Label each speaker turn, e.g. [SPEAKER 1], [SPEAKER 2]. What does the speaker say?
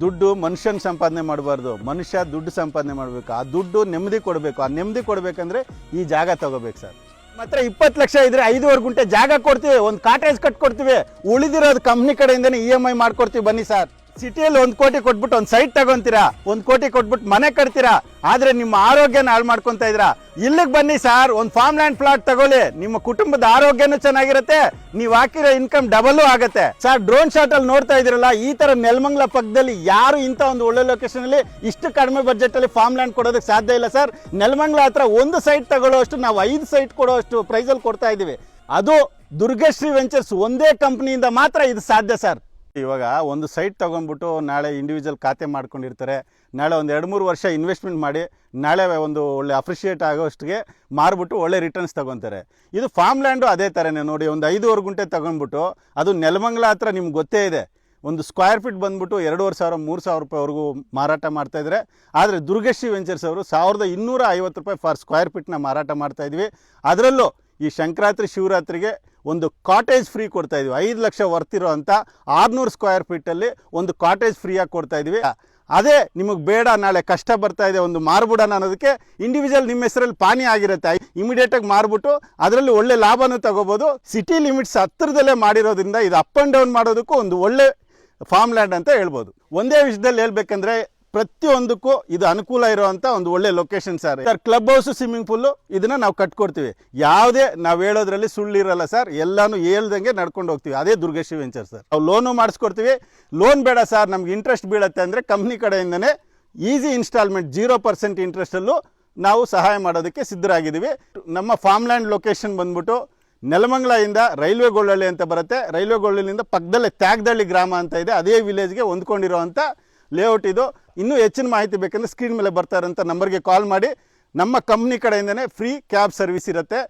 [SPEAKER 1] ದುಡ್ಡು ಮನುಷ್ಯನ ಸಂಪಾದನೆ ಮಾಡಬಾರ್ದು, ಮನುಷ್ಯ ದುಡ್ಡು ಸಂಪಾದನೆ ಮಾಡಬೇಕು. ಆ ದುಡ್ಡು ನೆಮ್ಮದಿ ಕೊಡಬೇಕು. ಆ ನೆಮ್ಮದಿ ಕೊಡಬೇಕಂದ್ರೆ ಈ ಜಾಗ ತಗೋಬೇಕು ಸರ್. ಮಾತ್ರ 20 ಲಕ್ಷ ಇದ್ರೆ 5.5 ಗುಂಟೆ ಜಾಗ ಕೊಡ್ತೀವಿ, ಒಂದು ಕಾಟೇಜ್ ಕಟ್ಕೊಡ್ತೀವಿ, ಉಳಿದಿರೋದು ಕಂಪ್ನಿ ಕಡೆಯಿಂದನೇ EMI ಮಾಡ್ಕೊಡ್ತೀವಿ. ಬನ್ನಿ ಸರ್. ಸಿಟಿಯಲ್ಲಿ 1 ಕೋಟಿ ಕೊಟ್ಬಿಟ್ಟು ಒಂದು ಸೈಟ್ ತಗೊಂತೀರಾ, 1 ಕೋಟಿ ಕೊಟ್ಬಿಟ್ಟು ಮನೆ ಕಟ್ತೀರಾ, ಆದ್ರೆ ನಿಮ್ಮ ಆರೋಗ್ಯನ ಹಾಳು ಮಾಡ್ಕೊಂತ ಇದ್ದೀರಾ. ಇಲ್ಲಿಗೆ ಬನ್ನಿ ಸರ್, ಒಂದು ಫಾರ್ಮ್ ಲ್ಯಾಂಡ್ ಪ್ಲಾಟ್ ತಗೊಳ್ಳಿ, ನಿಮ್ಮ ಕುಟುಂಬದ ಆರೋಗ್ಯನೂ ಚೆನ್ನಾಗಿರುತ್ತೆ, ನೀವು ಹಾಕಿರೋ ಇನ್ಕಮ್ ಡಬಲ್ ಆಗುತ್ತೆ. ಸರ್ ಡ್ರೋನ್ ಶಾಟ್ ಅಲ್ಲಿ ನೋಡ್ತಾ ಇದ್ದೀರಲ್ಲ, ಈ ತರ ನೆಲಮಂಗಲ ಪಕ್ಕದಲ್ಲಿ ಯಾರು ಇಂಥ ಒಂದು ಒಳ್ಳೆ ಲೊಕೇಶನ್ ಅಲ್ಲಿ ಇಷ್ಟು ಕಡಿಮೆ ಬಜೆಟ್ ಅಲ್ಲಿ ಫಾರ್ಮ್ ಲ್ಯಾಂಡ್ ಕೊಡೋದಕ್ಕೆ ಸಾಧ್ಯ ಇಲ್ಲ ಸರ್. ನೆಲಮಂಗಲ ಹತ್ರ ಒಂದು ಸೈಟ್ ತಗೊಳ್ಳೋಷ್ಟು ನಾವು 5 ಸೈಟ್ ಕೊಡೋಷ್ಟು ಪ್ರೈಸ್ ಅಲ್ಲಿ ಕೊಡ್ತಾ ಇದ್ದೀವಿ. ಅದು ದುರ್ಗಶ್ರೀ ವೆಂಚರ್ಸ್ ಒಂದೇ ಕಂಪ್ನಿಯಿಂದ ಮಾತ್ರ ಇದು ಸಾಧ್ಯ ಸರ್. ಇವಾಗ ಒಂದು ಸೈಟ್ ತೊಗೊಂಡ್ಬಿಟ್ಟು ನಾಳೆ ಇಂಡಿವಿಜುವಲ್ ಖಾತೆ ಮಾಡ್ಕೊಂಡಿರ್ತಾರೆ, ನಾಳೆ ಒಂದು 2-3 ವರ್ಷ ಇನ್ವೆಸ್ಟ್ಮೆಂಟ್ ಮಾಡಿ ನಾಳೆ ಒಂದು ಒಳ್ಳೆ ಅಪ್ರಿಷಿಯೇಟ್ ಆಗೋಷ್ಟಿಗೆ ಮಾರ್ಬಿಟ್ಟು ಒಳ್ಳೆ ರಿಟರ್ನ್ಸ್ ತೊಗೊತಾರೆ. ಇದು ಫಾರ್ಮ್ ಲ್ಯಾಂಡು ಅದೇ ಥರನೇ ನೋಡಿ, ಒಂದು 5.5 ಗುಂಟೆ ತೊಗೊಂಡ್ಬಿಟ್ಟು ಅದು ನೆಲಮಂಗಲ ಹತ್ರ ನಿಮ್ಗೆ ಗೊತ್ತೇ ಇದೆ, ಒಂದು ಸ್ಕ್ವೇರ್ ಫೀಟ್ ಬಂದ್ಬಿಟ್ಟು 2,500-3,000 ರೂಪಾಯಿವರೆಗೂ ಮಾರಾಟ ಮಾಡ್ತಾಯಿದ್ರೆ. ಆದರೆ ದುರ್ಗಶ್ರೀ ವೆಂಚರ್ಸ್ ಅವರು 1,250 ರೂಪಾಯಿ ಫಾರ್ ಸ್ಕ್ವೇರ್ ಫೀಟ್ನ ಮಾರಾಟ ಮಾಡ್ತಾಯಿದ್ವಿ. ಅದರಲ್ಲೂ ಈ ಸಂಕ್ರಾಂತಿ ಶಿವರಾತ್ರಿಗೆ ಒಂದು ಕಾಟೇಜ್ ಫ್ರೀ ಕೊಡ್ತಾ ಇದೀವಿ. 5 ಲಕ್ಷ ವರ್ತಿರೋ ಅಂತ 600 ಸ್ಕ್ವೇರ್ ಫೀಟಲ್ಲಿ ಒಂದು ಕಾಟೇಜ್ ಫ್ರೀಯಾಗಿ ಕೊಡ್ತಾ ಇದೀವಿ. ಅದೇ ನಿಮಗೆ ಬೇಡ, ನಾಳೆ ಕಷ್ಟ ಬರ್ತಾ ಇದೆ, ಒಂದು ಮಾರ್ಬಿಡೋಣ ಅನ್ನೋದಕ್ಕೆ ಇಂಡಿವಿಜುವಲ್ ನಿಮ್ಮ ಹೆಸರಲ್ಲಿ ಪಾನಿ ಆಗಿರುತ್ತೆ, ಇಮಿಡಿಯೇಟಾಗಿ ಮಾರ್ಬಿಟ್ಟು ಅದರಲ್ಲಿ ಒಳ್ಳೆ ಲಾಭನೂ ತಗೋಬೋದು. ಸಿಟಿ ಲಿಮಿಟ್ಸ್ ಹತ್ತಿರದಲ್ಲೇ ಮಾಡಿರೋದ್ರಿಂದ ಇದು ಅಪ್ ಆ್ಯಂಡ್ ಡೌನ್ ಮಾಡೋದಕ್ಕೂ ಒಂದು ಒಳ್ಳೆ ಫಾರ್ಮ್ ಲ್ಯಾಂಡ್ ಅಂತ ಹೇಳ್ಬೋದು. ಒಂದೇ ವಿಷಯದಲ್ಲಿ ಹೇಳ್ಬೇಕಂದ್ರೆ ಪ್ರತಿಯೊಂದಕ್ಕೂ ಇದು ಅನುಕೂಲ ಇರುವಂಥ ಒಂದು ಒಳ್ಳೆ location sir. Club house, swimming pool ಇದನ್ನ ನಾವು ಕಟ್ಕೊಡ್ತೀವಿ. ಯಾವುದೇ ನಾವು ಹೇಳೋದ್ರಲ್ಲಿ ಸುಳ್ಳಿರಲ್ಲ ಸರ್, ಎಲ್ಲಾನು ಹೇಳ್ದಂಗೆ ನಡ್ಕೊಂಡು ಹೋಗ್ತೀವಿ. ಅದೇ ದುರ್ಗಶ್ರೀ ವೆಂಚರ್ ಸರ್. ನಾವು ಲೋನು ಮಾಡಿಸ್ಕೊಡ್ತೀವಿ. ಲೋನ್ ಬೇಡ ಸರ್ ನಮ್ಗೆ ಇಂಟ್ರೆಸ್ಟ್ ಬೀಳುತ್ತೆ ಅಂದರೆ ಕಂಪ್ನಿ ಕಡೆಯಿಂದನೇ ಈಸಿ ಇನ್ಸ್ಟಾಲ್ಮೆಂಟ್ 0% ಇಂಟ್ರೆಸ್ಟಲ್ಲೂ ನಾವು ಸಹಾಯ ಮಾಡೋದಕ್ಕೆ ಸಿದ್ಧರಾಗಿದ್ದೀವಿ. ನಮ್ಮ ಫಾರ್ಮ್ ಲ್ಯಾಂಡ್ ಲೊಕೇಶನ್ ಬಂದ್ಬಿಟ್ಟು ನೆಲಮಂಗಲದಿಂದ ರೈಲ್ವೆ ಗೊಳ್ಳಳ್ಳಿ ಅಂತ ಬರುತ್ತೆ, ರೈಲ್ವೆ ಗೊಳ್ಳಳ್ಳಿಯಿಂದ ಪಕ್ಕದಲ್ಲೇ ತ್ಯಾಗದಳ್ಳಿ ಗ್ರಾಮ ಅಂತ ಇದೆ, ಅದೇ ವಿಲೇಜ್ಗೆ ಹೊಂದ್ಕೊಂಡಿರೋವಂಥ ಲೇಔಟ್ ಇದು. ಇನ್ನೂ ಹೆಚ್ಚಿನ ಮಾಹಿತಿ ಬೇಕಂದರೆ ಸ್ಕ್ರೀನ್ ಮೇಲೆ ಬರ್ತಾ ಇರೋಂಥ ನಂಬರ್ಗೆ ಕಾಲ್ ಮಾಡಿ. ನಮ್ಮ ಕಂಪ್ನಿ ಕಡೆಯಿಂದನೇ ಫ್ರೀ ಕ್ಯಾಬ್ ಸರ್ವಿಸ್ ಇರುತ್ತೆ.